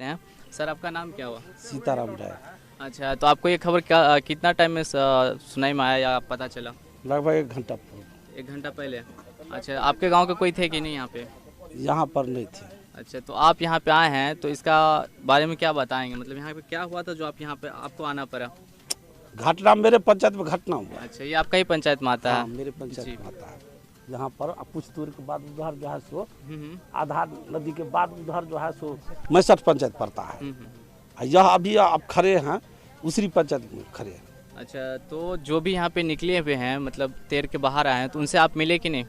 हैं। सर आपका नाम क्या हुआ? सीताराम राय। अच्छा, तो आपको ये खबर क्या कितना टाइम में सुनाई में आया या पता चला? लगभग 1 घंटा पूर्व। 1 घंटा पहले। अच्छा, आपके गांव के कोई थे कि नहीं यहाँ पे? यहाँ पर नहीं थे। अच्छा, तो आप यहाँ पे आए हैं तो इसका बारे में क्या बताएंगे, मतलब यहाँ पे क्या हुआ था जो आप यहाँ पे आपको आना पड़ा? घटना मेरे पंचायत में घटना हुआ। अच्छा, ये आपका ही पंचायत में आता है? हाँ, मेरे पंचायत में आता है। यहाँ पर कुछ दूर के बाद उधर जो है सो आधार नदी के बाद उधर जो है सो 65 पंचायत पड़ता है। यह अभी आप खड़े हैं दूसरी पंचायत में खड़े हैं। अच्छा, तो जो भी यहाँ पे निकले हुए हैं मतलब तैर के बाहर आए हैं तो उनसे आप मिले कि नहीं?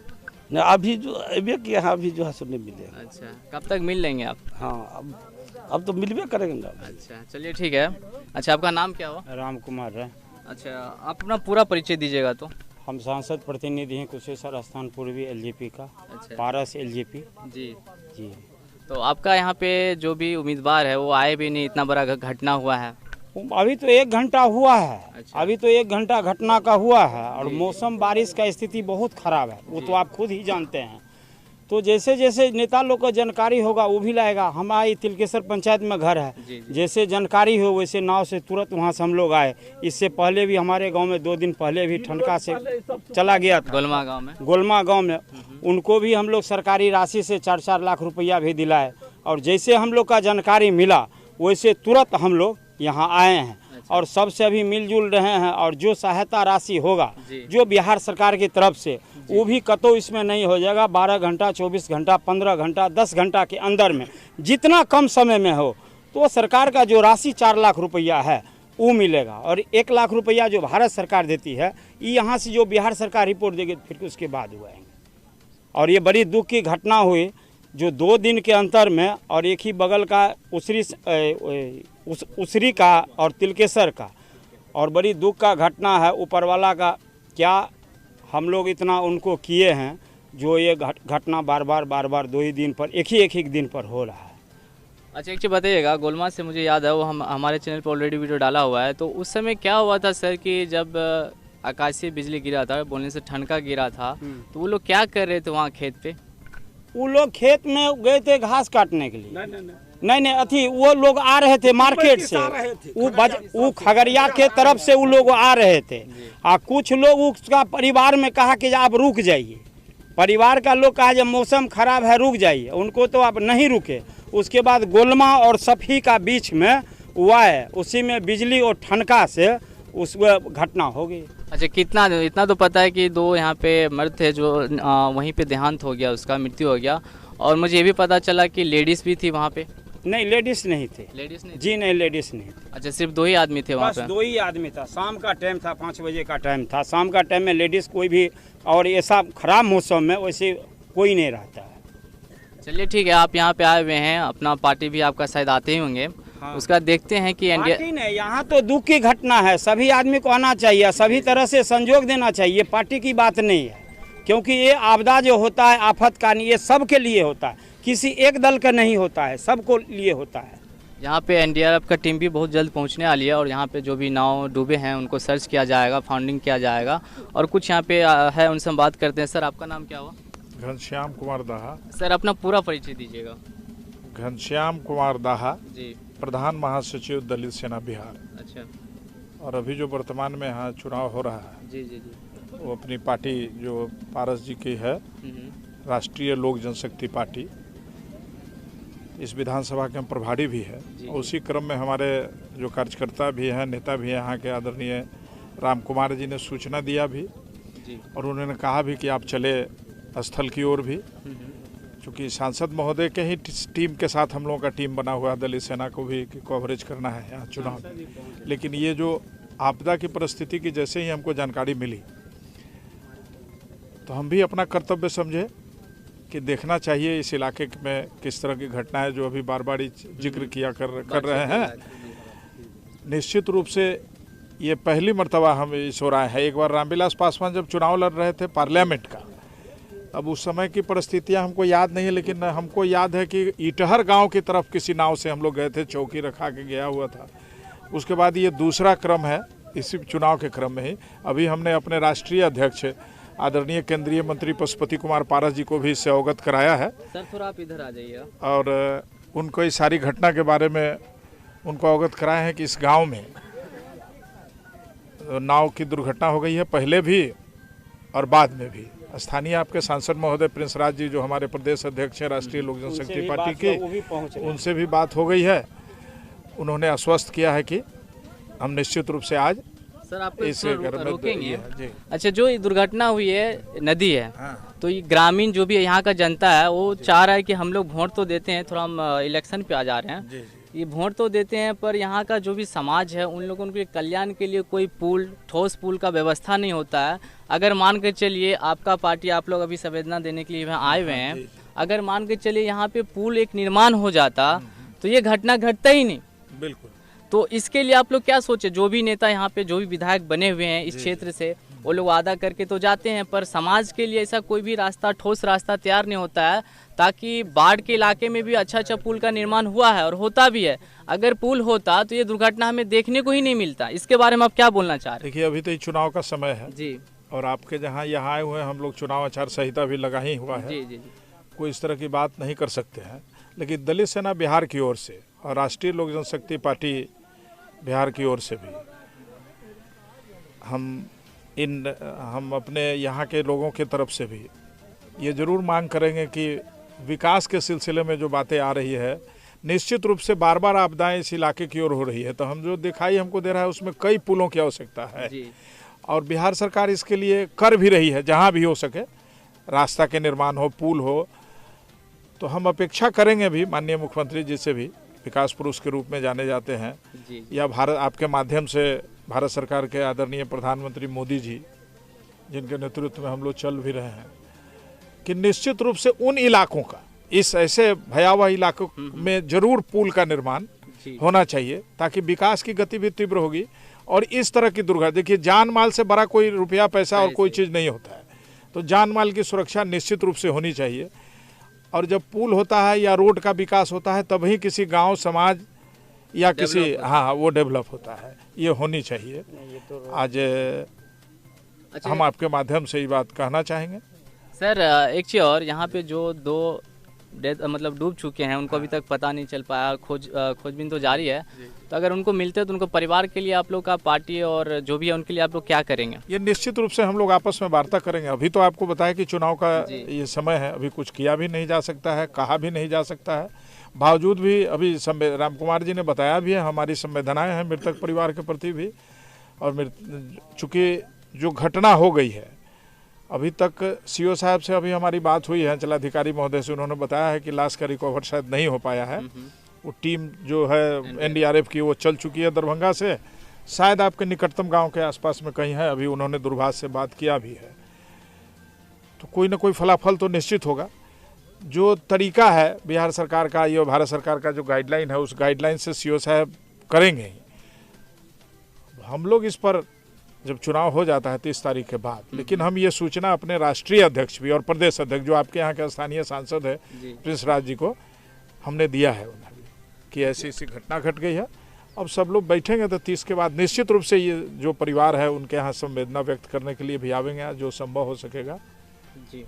नहीं, अभी जो अभी किया है अभी जो है सो नहीं मिले। अच्छा, कब तक मिल लेंगे आप? हाँ, अब तो मिलवे करेंगे। अच्छा, चलिए ठीक है। अच्छा, आपका नाम क्या हुआ? राम कुमार है। अच्छा, आप अपना पूरा परिचय दीजिएगा तो। हम सांसद प्रतिनिधि हैं कुशेश्वर स्थान पूर्वी एलजेपी का। अच्छा, पारस एलजेपी जी जी। तो आपका यहाँ पे जो भी उम्मीदवार है वो आए भी नहीं, इतना बड़ा घटना हुआ है। अभी तो 1 घंटा हुआ है। अच्छा। अभी तो 1 घंटा घटना का हुआ है और मौसम बारिश का स्थिति बहुत खराब है, वो तो आप खुद ही जानते हैं। तो जैसे जैसे नेता लोग को जानकारी होगा वो भी लाएगा। हमारी तिलकेश्वर पंचायत में घर है, जैसे जानकारी हो वैसे नाव से तुरंत वहाँ से हम लोग आए। इससे पहले भी हमारे गांव में 2 दिन पहले भी ठनका से चला गया था गोलमा गांव में। उनको भी हम लोग सरकारी राशि से 4-4 लाख रुपया भी दिलाए और जैसे हम लोग का जानकारी मिला वैसे तुरंत हम लोग यहाँ आए हैं। अच्छा। और सबसे अभी मिलजुल रहे हैं और जो सहायता राशि होगा जो बिहार सरकार की तरफ से वो भी कतो इसमें नहीं हो जाएगा। 12 घंटा 24 घंटा 15 घंटा 10 घंटा के अंदर में जितना कम समय में हो तो सरकार का जो राशि 4 लाख रुपया है वो मिलेगा और 1 लाख रुपया जो भारत सरकार देती है यहाँ से जो बिहार सरकार रिपोर्ट देगी फिर उसके बाद हुआ। और ये बड़ी दुख की घटना हुई जो 2 दिन के अंतर में और एक ही बगल का उसरी का और तिलकेश्वर का, और बड़ी दुख का घटना है। ऊपर वाला का क्या हम लोग इतना उनको किए हैं जो ये घटना बार बार 2 ही दिन पर एक ही दिन पर हो रहा है। अच्छा, एक चीज़ बताइएगा, गोलमा से मुझे याद है वो हमारे चैनल पर ऑलरेडी वीडियो डाला हुआ है, तो उस समय क्या हुआ था सर कि जब आकाशीय बिजली गिरा था, बोलने से ठनका गिरा था, तो वो लोग क्या कर रहे थे वहाँ खेत पे? वो लोग खेत में गए थे घास काटने के लिए। नहीं अथी वो लोग आ रहे थे मार्केट से, वो खगड़िया के तरफ से वो लोग आ रहे थे। कुछ लोग उसका परिवार में कहा कि आप रुक जाइए। परिवार का लोग कहा जब मौसम खराब है रुक जाइए, उनको तो आप नहीं रुके। उसके बाद गोलमा और सफी का बीच में हुआ है, उसी में बिजली और ठनका से उस घटना हो गई। अच्छा, कितना इतना तो पता है कि 2 यहाँ पे मर्द थे जो वहीं पे देहांत हो गया, उसका मृत्यु हो गया। और मुझे ये भी पता चला कि लेडीज़ भी थी वहाँ पे। नहीं, लेडीज़ नहीं थे। लेडीज़ नहीं जी, नहीं लेडीज़ नहीं थे। अच्छा, सिर्फ 2 ही आदमी थे वहाँ पे? 2 ही आदमी था। शाम का टाइम था, 5 बजे का टाइम था। शाम का टाइम में लेडीज़ कोई भी और ऐसा खराब मौसम में वैसे कोई नहीं रहता है। चलिए ठीक है, आप यहाँ पे आए हुए हैं, अपना पार्टी भी आपका शायद आते ही होंगे। हाँ। उसका देखते हैं कि इंडिया नहीं, यहाँ तो दुख की घटना है। सभी आदमी को आना चाहिए, सभी तरह से संजोग देना चाहिए। पार्टी की बात नहीं है, क्योंकि ये आपदा जो होता है आफत का ये सबके लिए होता है, किसी एक दल का नहीं होता है, सबको लिए होता है। यहाँ पे एनडीआरएफ का टीम भी बहुत जल्द पहुँचने वाली है और यहाँ पे जो भी नाव डूबे हैं उनको सर्च किया जाएगा, फाउंडिंग किया जाएगा। और कुछ यहाँ पे है उनसे हम बात करते हैं। सर आपका नाम क्या हुआ? घनश्याम कुमार दाहा। सर अपना पूरा परिचय दीजिएगा। घनश्याम कुमार दाहा जी, प्रधान महासचिव दलित सेना बिहार। अच्छा, और अभी जो वर्तमान में यहाँ चुनाव हो रहा है जी जी जी, वो अपनी पार्टी जो पारस जी की है, राष्ट्रीय लोक जनशक्ति पार्टी, इस विधानसभा के हम प्रभारी भी है। उसी क्रम में हमारे जो कार्यकर्ता भी हैं, नेता भी हैं, यहाँ के आदरणीय राम कुमार जी ने सूचना दिया भी जी। और उन्होंने कहा भी कि आप चले स्थल की ओर भी, चूँकि सांसद महोदय के ही टीम के साथ हम लोगों का टीम बना हुआ है, दलित सेना को भी कवरेज करना है यहाँ चुनाव में। लेकिन ये जो आपदा की परिस्थिति की जैसे ही हमको जानकारी मिली तो हम भी अपना कर्तव्य समझे कि देखना चाहिए इस इलाके में किस तरह की घटनाएं जो अभी बार बार जिक्र किया कर रहे हैं। निश्चित रूप से ये पहली मर्तबा हम इस हो रहा है। एक बार रामविलास पासवान जब चुनाव लड़ रहे थे पार्लियामेंट का, अब उस समय की परिस्थितियां हमको याद नहीं है, लेकिन हमको याद है कि इटहर गांव की तरफ किसी नाव से हम लोग गए थे, चौकी रखा के गया हुआ था। उसके बाद ये दूसरा क्रम है इसी चुनाव के क्रम में ही। अभी हमने अपने राष्ट्रीय अध्यक्ष आदरणीय केंद्रीय मंत्री पशुपति कुमार पारस जी को भी इससे अवगत कराया है। सर थोड़ा आप इधर आ जाइए। और उनको इस सारी घटना के बारे में उनको अवगत कराए हैं कि इस गांव में नाव की दुर्घटना हो गई है, पहले भी और बाद में भी। स्थानीय आपके सांसद महोदय प्रिंस राज जी जो हमारे प्रदेश अध्यक्ष हैं राष्ट्रीय लोक जनशक्ति पार्टी के, उनसे भी बात हो गई है। उन्होंने आश्वस्त किया है कि हम निश्चित रूप से आज सर आपको इस रोकेंगे। जी। अच्छा, जो ये दुर्घटना हुई है नदी है, हाँ। तो ये ग्रामीण जो भी यहाँ का जनता है वो चाह रहा है कि हम लोग वोट तो देते हैं, थोड़ा हम इलेक्शन पे आ जा रहे हैं, जी। ये वोट तो देते हैं पर यहाँ का जो भी समाज है उन लोगों के कल्याण के लिए कोई पुल, ठोस पुल का व्यवस्था नहीं होता है। अगर मान के चलिए आपका पार्टी, आप लोग अभी संवेदना देने के लिए यहाँ आए हुए हैं, अगर मान के चलिए यहाँ पे पुल एक निर्माण हो जाता तो ये घटना घटता ही नहीं। बिल्कुल। तो इसके लिए आप लोग क्या सोचे? जो भी नेता यहाँ पे, जो भी विधायक बने हुए हैं इस क्षेत्र से, वो लोग वादा करके तो जाते हैं पर समाज के लिए ऐसा कोई भी रास्ता, ठोस रास्ता तैयार नहीं होता है, ताकि बाढ़ के इलाके में भी अच्छा पुल का निर्माण हुआ है और होता भी है। अगर पुल होता तो ये दुर्घटना हमें देखने को ही नहीं मिलता। इसके बारे में आप क्या बोलना चाह रहे हैं? देखिए, अभी तो ये चुनाव का समय है जी, और आपके जहाँ यहाँ आए हुए हैं, हम लोग चुनाव आचार संहिता भी लगा ही हुआ है। जी जी जी। कोई इस तरह की बात नहीं कर सकते हैं, लेकिन दलित सेना बिहार की ओर से और राष्ट्रीय लोक जनशक्ति पार्टी बिहार की ओर से भी हम अपने यहाँ के लोगों की तरफ से भी ये ज़रूर मांग करेंगे कि विकास के सिलसिले में जो बातें आ रही है, निश्चित रूप से बार बार आपदाएं इस इलाके की ओर हो रही है, तो हम जो दिखाई हमको दे रहा है उसमें कई पुलों की आवश्यकता है जी। और बिहार सरकार इसके लिए कर भी रही है, जहाँ भी हो सके रास्ता के निर्माण हो, पुल हो। तो हम अपेक्षा करेंगे भी माननीय मुख्यमंत्री जी से भी, विकास पुरुष के रूप में जाने जाते हैं, या भारत आपके माध्यम से भारत सरकार के आदरणीय प्रधानमंत्री मोदी जी जिनके नेतृत्व में हम लोग चल भी रहे हैं, कि निश्चित रूप से उन इलाकों का, इस ऐसे भयावह इलाकों में जरूर पुल का निर्माण होना चाहिए, ताकि विकास की गति भी तीव्र होगी। और इस तरह की दुर्घटना, देखिए जान माल से बड़ा कोई रुपया पैसा और कोई चीज़ नहीं होता है, तो जान माल की सुरक्षा निश्चित रूप से होनी चाहिए। और जब पुल होता है या रोड का विकास होता है तभी किसी गांव, समाज या किसी वो डेवलप होता है, ये होनी चाहिए। आज हम आपके माध्यम से ये बात कहना चाहेंगे। सर एक चीज़ और, यहाँ पे जो 2 डेथ मतलब डूब चुके हैं उनको अभी तक पता नहीं चल पाया, खोजबीन तो जारी है, तो अगर उनको मिलते हैं तो उनको परिवार के लिए आप लोग का, पार्टी और जो भी है उनके लिए आप लोग क्या करेंगे? ये निश्चित रूप से हम लोग आपस में वार्ता करेंगे। अभी तो आपको बताया कि चुनाव का ये समय है, अभी कुछ किया भी नहीं जा सकता है, कहा भी नहीं जा सकता है। बावजूद भी अभी राम कुमार जी ने बताया भी है, हमारी संवेदनाएं हैं मृतक परिवार के प्रति भी। और चूँकि जो घटना हो गई है, अभी तक सीओ साहब से अभी हमारी बात हुई है, अंचलाधिकारी महोदय से, उन्होंने बताया है कि लाश का रिकवर शायद नहीं हो पाया है। वो टीम जो है एनडीआरएफ की वो चल चुकी है दरभंगा से, शायद आपके निकटतम गांव के आसपास में कहीं है। अभी उन्होंने दूरभाष से बात किया भी है, तो कोई ना कोई फलाफल तो निश्चित होगा। जो तरीका है बिहार सरकार का, ये भारत सरकार का जो गाइडलाइन है, उस गाइडलाइन से सीओ साहब करेंगे ही। हम लोग इस पर जब चुनाव हो जाता है 30 तारीख के बाद, लेकिन हम ये सूचना अपने राष्ट्रीय अध्यक्ष भी और प्रदेश अध्यक्ष जो आपके यहाँ के स्थानीय सांसद है प्रिंस राज जी को हमने दिया है उन्हें कि ऐसी ऐसी घटना घट गई है। अब सब लोग बैठेंगे तो 30 के बाद निश्चित रूप से ये जो परिवार है उनके यहाँ संवेदना व्यक्त करने के लिए भी आवेंगे। जो संभव हो सकेगा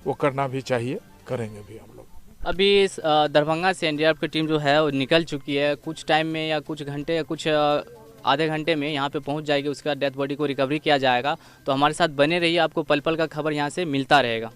वो करना भी चाहिए, करेंगे भी हम लोग। अभी इस दरभंगा से एनडीआरएफ की टीम जो है वो निकल चुकी है, कुछ टाइम में या कुछ घंटे या कुछ आधे घंटे में यहाँ पे पहुँच जाएगी, उसके बाद डेथ बॉडी को रिकवरी किया जाएगा। तो हमारे साथ बने रहिए, आपको पल पल का खबर यहाँ से मिलता रहेगा।